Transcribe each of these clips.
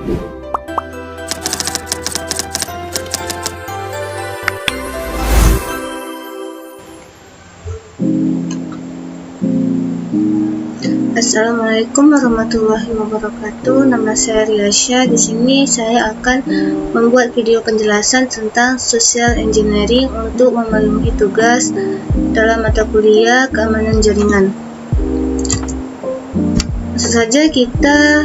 Assalamualaikum warahmatullahi wabarakatuh. Nama saya Riasya. Di sini saya akan membuat video penjelasan tentang social engineering untuk memenuhi tugas dalam mata kuliah keamanan jaringan. Langsung saja kita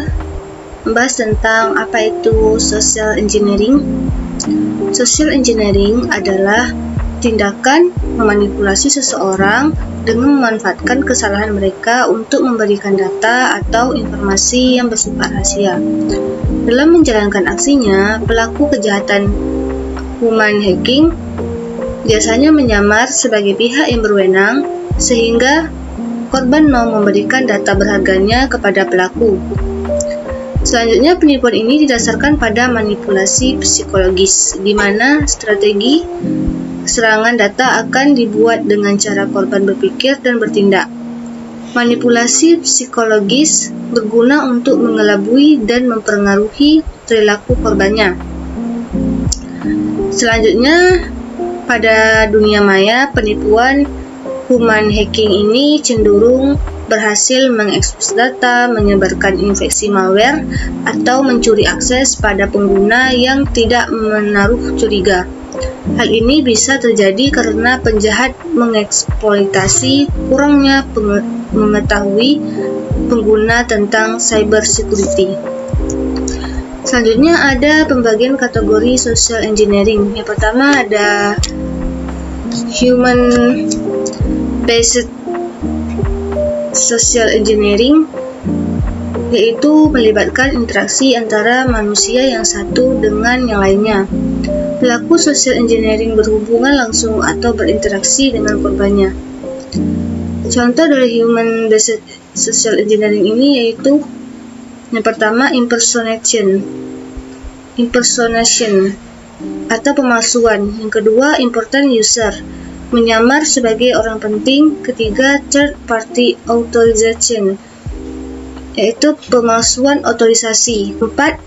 membahas tentang apa itu social engineering. Social engineering adalah tindakan memanipulasi seseorang dengan memanfaatkan kesalahan mereka untuk memberikan data atau informasi yang bersifat rahasia. Dalam menjalankan aksinya, pelaku kejahatan human hacking biasanya menyamar sebagai pihak yang berwenang sehingga korban mau memberikan data berharganya kepada pelaku. Selanjutnya, penipuan ini didasarkan pada manipulasi psikologis, di mana strategi serangan data akan dibuat dengan cara korban berpikir dan bertindak. Manipulasi psikologis berguna untuk mengelabui dan mempengaruhi perilaku korbannya. Selanjutnya, pada dunia maya, penipuan human hacking ini cenderung berhasil mengekspos data, menyebarkan infeksi malware, atau mencuri akses pada pengguna yang tidak menaruh curiga. Hal ini bisa terjadi karena penjahat mengeksploitasi kurangnya mengetahui pengguna tentang cyber security. Selanjutnya ada pembagian kategori social engineering. Yang pertama ada human based social engineering, yaitu melibatkan interaksi antara manusia yang satu dengan yang lainnya. Pelaku social engineering berhubungan langsung atau berinteraksi dengan korbannya. Contoh dari human based social engineering ini yaitu yang pertama impersonation atau pemalsuan. Yang kedua important user, menyamar sebagai orang penting. Ketiga third party authorization, yaitu pemalsuan otorisasi. Keempat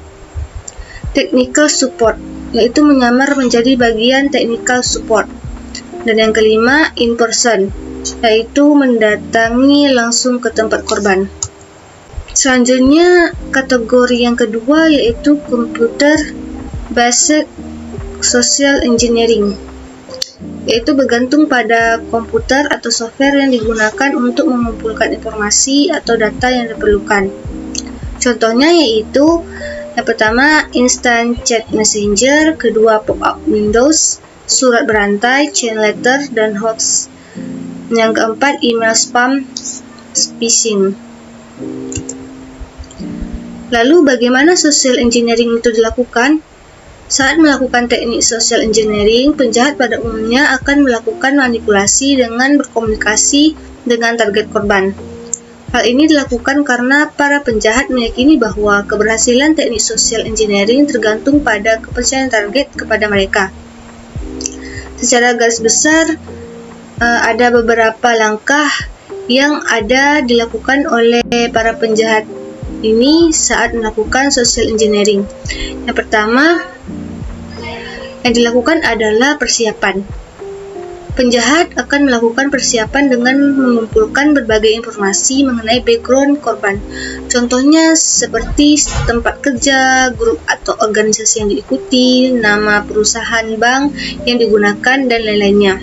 technical support, yaitu menyamar menjadi bagian technical support. Dan yang kelima in person, yaitu mendatangi langsung ke tempat korban. Selanjutnya kategori yang kedua yaitu computer based social engineering, yaitu bergantung pada komputer atau software yang digunakan untuk mengumpulkan informasi atau data yang diperlukan. Contohnya yaitu yang pertama instant chat messenger, kedua pop-up windows, surat berantai, chain letter, dan hoax. Yang keempat email spam phishing. Lalu bagaimana social engineering itu dilakukan? Saat melakukan teknik social engineering, penjahat pada umumnya akan melakukan manipulasi dengan berkomunikasi dengan target korban. Hal ini dilakukan karena para penjahat meyakini bahwa keberhasilan teknik social engineering tergantung pada kepercayaan target kepada mereka. Secara garis besar, ada beberapa langkah yang ada dilakukan oleh para penjahat ini saat melakukan social engineering. Yang pertama yang dilakukan adalah persiapan. Penjahat akan melakukan persiapan dengan mengumpulkan berbagai informasi mengenai background korban. Contohnya seperti tempat kerja, grup atau organisasi yang diikuti, nama perusahaan bank yang digunakan, dan lain-lainnya.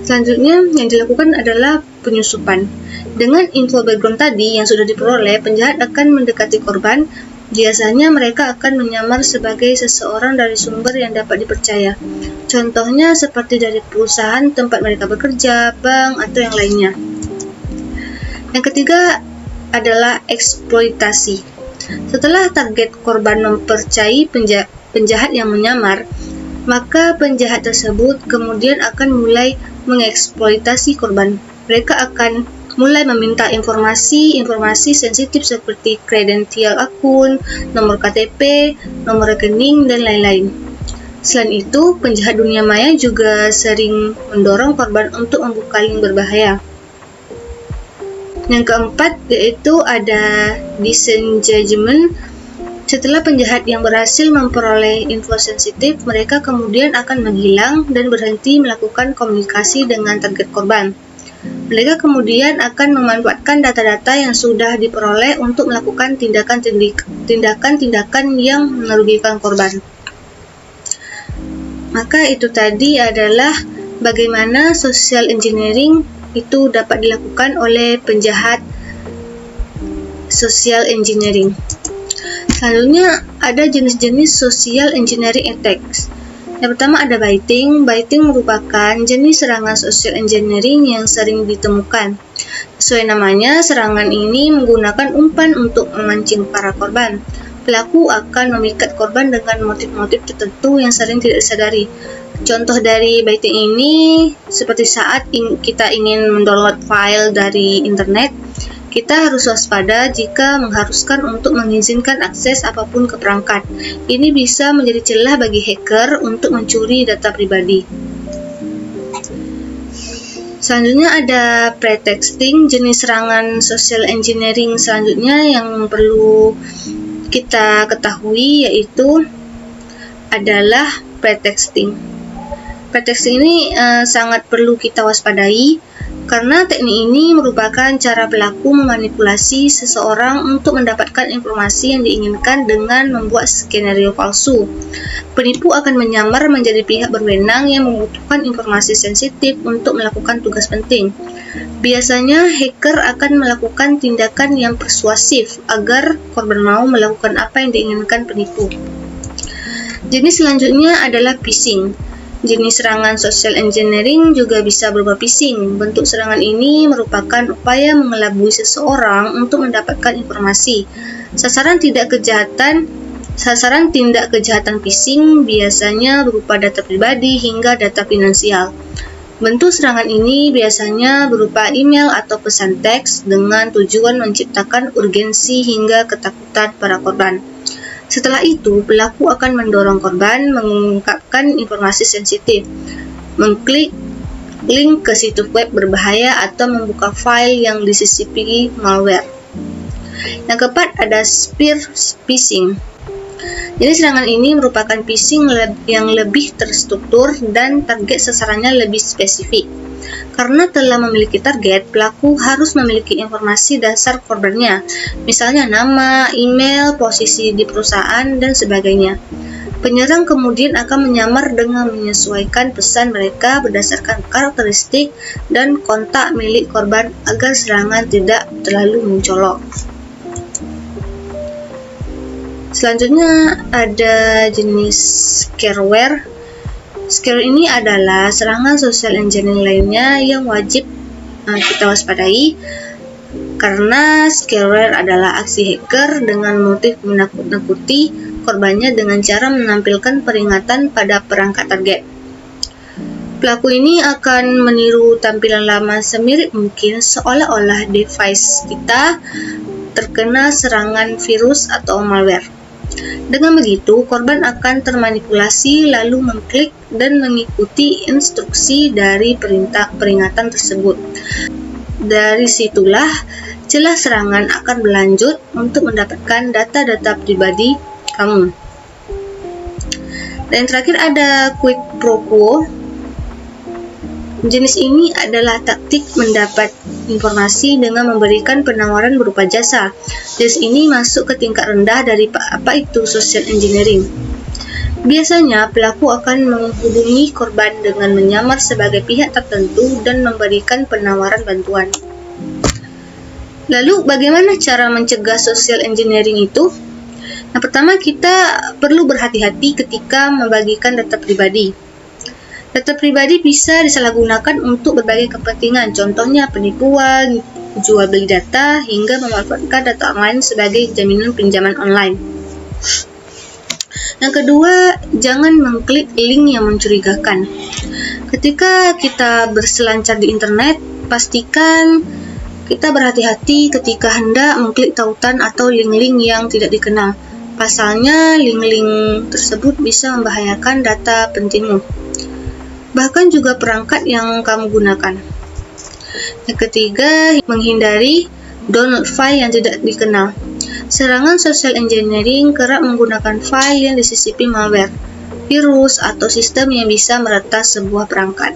Selanjutnya yang dilakukan adalah penyusupan. Dengan info background tadi yang sudah diperoleh, penjahat akan mendekati korban. Biasanya mereka akan menyamar sebagai seseorang dari sumber yang dapat dipercaya. Contohnya seperti dari perusahaan tempat mereka bekerja, bank, atau yang lainnya. Yang ketiga adalah eksploitasi. Setelah target korban mempercayai penjahat yang menyamar, maka penjahat tersebut kemudian akan mulai mengeksploitasi korban. Mereka akan mulai meminta informasi sensitif seperti kredensial akun, nomor KTP, nomor rekening, dan lain-lain. Selain itu, penjahat dunia maya juga sering mendorong korban untuk membuka link berbahaya. Yang keempat yaitu ada disengagement. Setelah penjahat yang berhasil memperoleh info sensitif, mereka kemudian akan menghilang dan berhenti melakukan komunikasi dengan target korban. Mereka kemudian akan memanfaatkan data-data yang sudah diperoleh untuk melakukan tindakan-tindakan yang merugikan korban. Maka itu tadi adalah bagaimana social engineering itu dapat dilakukan oleh penjahat social engineering. Selanjutnya ada jenis-jenis social engineering attacks. Yang pertama ada baiting. Baiting merupakan jenis serangan social engineering yang sering ditemukan. Sesuai namanya, serangan ini menggunakan umpan untuk memancing para korban. Pelaku akan memikat korban dengan motif-motif tertentu yang sering tidak disadari. Contoh dari baiting ini seperti saat kita ingin mendownload file dari internet, kita harus waspada jika mengharuskan untuk mengizinkan akses apapun ke perangkat. Ini bisa menjadi celah bagi hacker untuk mencuri data pribadi. Selanjutnya ada pretexting, jenis serangan social engineering selanjutnya yang perlu kita ketahui yaitu adalah pretexting. Pretexting ini sangat perlu kita waspadai karena teknik ini merupakan cara pelaku memanipulasi seseorang untuk mendapatkan informasi yang diinginkan dengan membuat skenario palsu. Penipu akan menyamar menjadi pihak berwenang yang membutuhkan informasi sensitif untuk melakukan tugas penting. Biasanya hacker akan melakukan tindakan yang persuasif agar korban mau melakukan apa yang diinginkan penipu. Jenis selanjutnya adalah phishing. Jenis serangan social engineering juga bisa berupa phishing. Bentuk serangan ini merupakan upaya mengelabui seseorang untuk mendapatkan informasi. Sasaran tindak kejahatan phishing biasanya berupa data pribadi hingga data finansial. Bentuk serangan ini biasanya berupa email atau pesan teks dengan tujuan menciptakan urgensi hingga ketakutan para korban. Setelah itu, pelaku akan mendorong korban mengungkapkan informasi sensitif, mengklik link ke situs web berbahaya atau membuka file yang disisipi malware. Yang keempat ada spear phishing. Jadi serangan ini merupakan phishing yang lebih terstruktur dan target sasarannya lebih spesifik. Karena telah memiliki target, pelaku harus memiliki informasi dasar korbannya, misalnya nama, email, posisi di perusahaan, dan sebagainya. Penyerang kemudian akan menyamar dengan menyesuaikan pesan mereka berdasarkan karakteristik dan kontak milik korban agar serangan tidak terlalu mencolok. Selanjutnya ada jenis shareware. Shareware ini adalah serangan social engineering lainnya yang wajib kita waspadai karena shareware adalah aksi hacker dengan motif menakut-nakuti korbannya dengan cara menampilkan peringatan pada perangkat target. Pelaku ini akan meniru tampilan lama semirip mungkin seolah-olah device kita terkena serangan virus atau malware. Dengan begitu, korban akan termanipulasi lalu mengklik dan mengikuti instruksi dari peringatan tersebut. Dari situlah celah serangan akan berlanjut untuk mendapatkan data-data pribadi kamu. Dan terakhir ada quid pro quo. Jenis ini adalah taktik mendapat informasi dengan memberikan penawaran berupa jasa. Jenis ini masuk ke tingkat rendah dari apa itu social engineering. Biasanya pelaku akan menghubungi korban dengan menyamar sebagai pihak tertentu dan memberikan penawaran bantuan. Lalu bagaimana cara mencegah social engineering itu? Yang pertama, kita perlu berhati-hati ketika membagikan data pribadi. Data pribadi bisa disalahgunakan untuk berbagai kepentingan, contohnya penipuan, jual beli data, hingga memanfaatkan data online sebagai jaminan pinjaman online. Yang kedua, jangan mengklik link yang mencurigakan. Ketika kita berselancar di internet, pastikan kita berhati-hati ketika hendak mengklik tautan atau link-link yang tidak dikenal. Pasalnya, link-link tersebut bisa membahayakan data pentingmu, bahkan juga perangkat yang kamu gunakan. Yang ketiga, menghindari download file yang tidak dikenal. Serangan social engineering kerap menggunakan file yang disisipi malware, virus, atau sistem yang bisa meretas sebuah perangkat.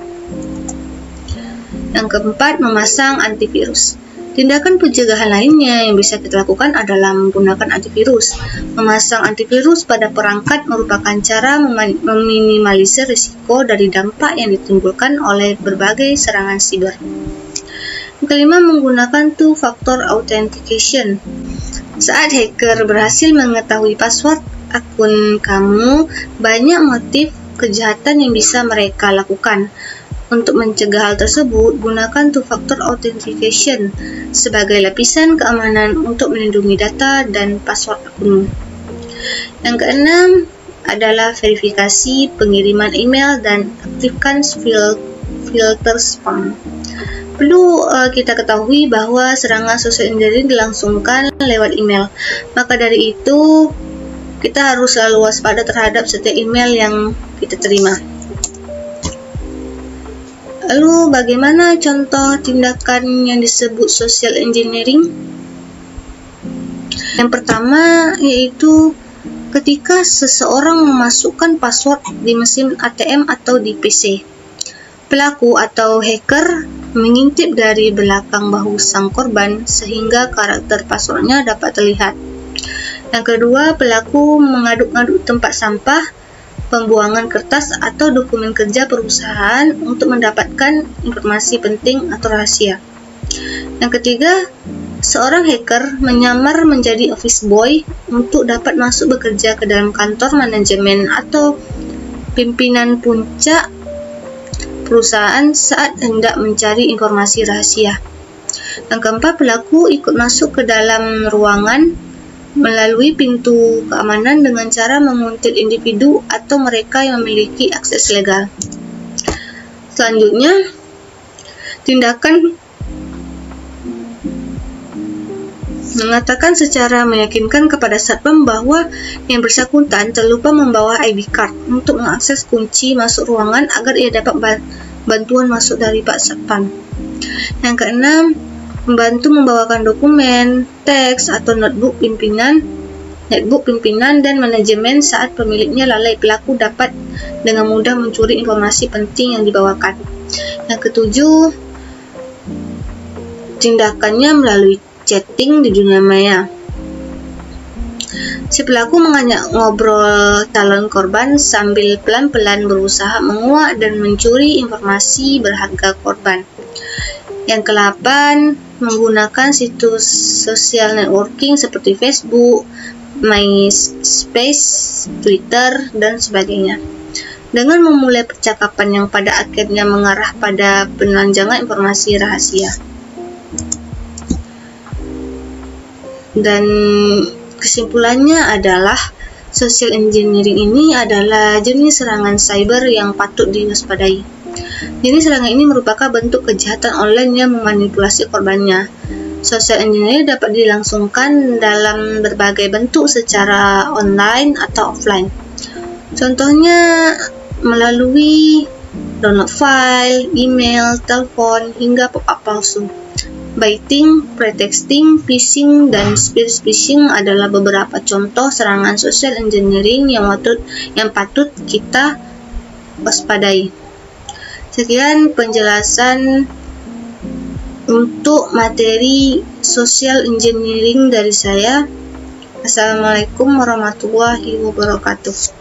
Yang keempat, memasang antivirus. Tindakan pencegahan lainnya yang bisa kita lakukan adalah menggunakan antivirus. Memasang antivirus pada perangkat merupakan cara meminimalisir risiko dari dampak yang ditimbulkan oleh berbagai serangan siber. Yang kelima, menggunakan two-factor authentication. Saat hacker berhasil mengetahui password akun kamu, banyak motif kejahatan yang bisa mereka lakukan. Untuk mencegah hal tersebut, gunakan two-factor authentication sebagai lapisan keamanan untuk melindungi data dan password akunmu. Yang keenam adalah verifikasi pengiriman email dan aktifkan filter spam. Perlu kita ketahui bahwa serangan social engineering dilangsungkan lewat email. Maka dari itu, kita harus selalu waspada terhadap setiap email yang kita terima. Lalu, bagaimana contoh tindakan yang disebut social engineering? Yang pertama yaitu ketika seseorang memasukkan password di mesin ATM atau di PC. Pelaku atau hacker mengintip dari belakang bahu sang korban sehingga karakter passwordnya dapat terlihat. Yang kedua, pelaku mengaduk-aduk tempat sampah, pembuangan kertas atau dokumen kerja perusahaan untuk mendapatkan informasi penting atau rahasia. Yang ketiga, seorang hacker menyamar menjadi office boy untuk dapat masuk bekerja ke dalam kantor manajemen atau pimpinan puncak perusahaan saat hendak mencari informasi rahasia. Yang keempat, pelaku ikut masuk ke dalam ruangan melalui pintu keamanan dengan cara menguntit individu atau mereka yang memiliki akses legal. Selanjutnya, tindakan mengatakan secara meyakinkan kepada satpam bahwa yang bersangkutan terlupa membawa ID card untuk mengakses kunci masuk ruangan agar ia dapat bantuan masuk dari Pak Satpam. Yang keenam, membantu membawakan dokumen, teks, atau netbook pimpinan dan manajemen saat pemiliknya lalai. Pelaku dapat dengan mudah mencuri informasi penting yang dibawakan. Yang ketujuh, tindakannya melalui chatting di dunia maya. Si pelaku mengajak ngobrol calon korban sambil pelan-pelan berusaha menguak dan mencuri informasi berharga korban. Yang ke-8, menggunakan situs sosial networking seperti Facebook, MySpace, Twitter, dan sebagainya, dengan memulai percakapan yang pada akhirnya mengarah pada penelanjangan informasi rahasia. Dan kesimpulannya adalah social engineering ini adalah jenis serangan cyber yang patut diwaspadai. Jenis serangan ini merupakan bentuk kejahatan online yang memanipulasi korbannya. Social engineering dapat dilangsungkan dalam berbagai bentuk secara online atau offline. Contohnya melalui download file, email, telepon, hingga pop-up palsu. Baiting, pretexting, phishing, dan spear phishing adalah beberapa contoh serangan social engineering yang patut kita waspadai. Sekian penjelasan untuk materi social engineering dari saya. Assalamualaikum warahmatullahi wabarakatuh.